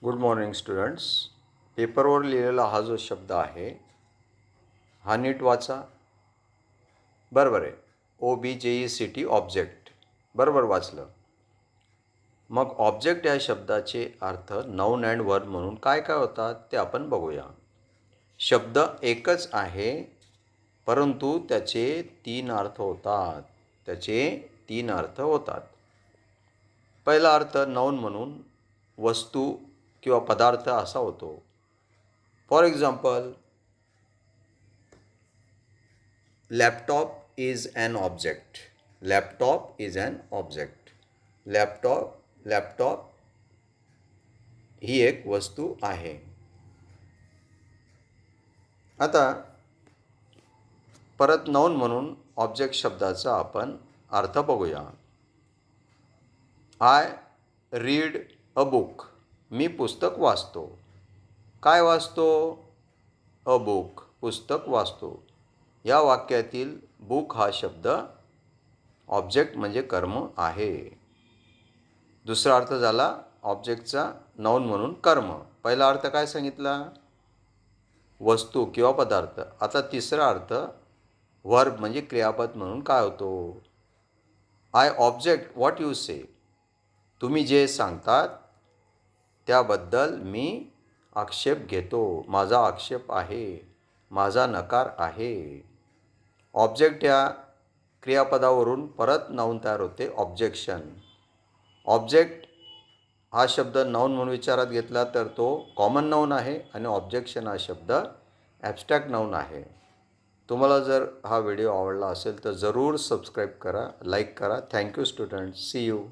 Good morning students. पेपरवर लिहिलेला हा जो शब्द आहे हा नीट वाचा. बरोबर आहे. OBJECT object. बरोबर वाचलं. मग ऑब्जेक्ट या शब्दाचे अर्थ नाऊन अँड वर्ब म्हणून काय काय होतात ते आपण बघूया. शब्द एकच आहे परंतु त्याचे तीन अर्थ होतात. पहिला अर्थ नाऊन म्हणून वस्तू किंवा पदार्थ असा होतो. For example, laptop is an object. Laptop ही एक वस्तू आहे. आता परत नाऊन म्हणून ऑब्जेक्ट शब्दाचा आपण अर्थ बघूया. I read a book. मी पुस्तक वाचतो. काय वाचतो? A book. पुस्तक वाचतो. या वाक्यातील बुक हा शब्द ऑब्जेक्ट म्हणजे कर्म आहे. दुसरा अर्थ झाला ऑब्जेक्टचा नाऊन म्हणून कर्म. पहिला अर्थ काय सांगितला? वस्तू किंवा पदार्थ. आता तिसरा अर्थ वर्ब म्हणजे क्रियापद म्हणून काय होतो? आय ऑब्जेक्ट व्हॉट यू से. तुम्ही जे सांगतात त्याबद्दल मी आक्षेप घेतो. माझा आक्षेप आहे. माझा नकार आहे. ऑब्जेक्ट या क्रियापदावरून परत नाऊन तयार होते, ऑब्जेक्शन. ऑब्जेक्ट हा शब्द नाऊन म्हणून विचारात घेतला तर तो कॉमन नाऊन आहे आणि ऑब्जेक्शन हा शब्द ॲब्स्ट्रॅक्ट नाऊन आहे. तुम्हाला जर हा व्हिडिओ आवडला असेल तर जरूर सबस्क्राईब करा, लाईक करा. Thank you students. See you.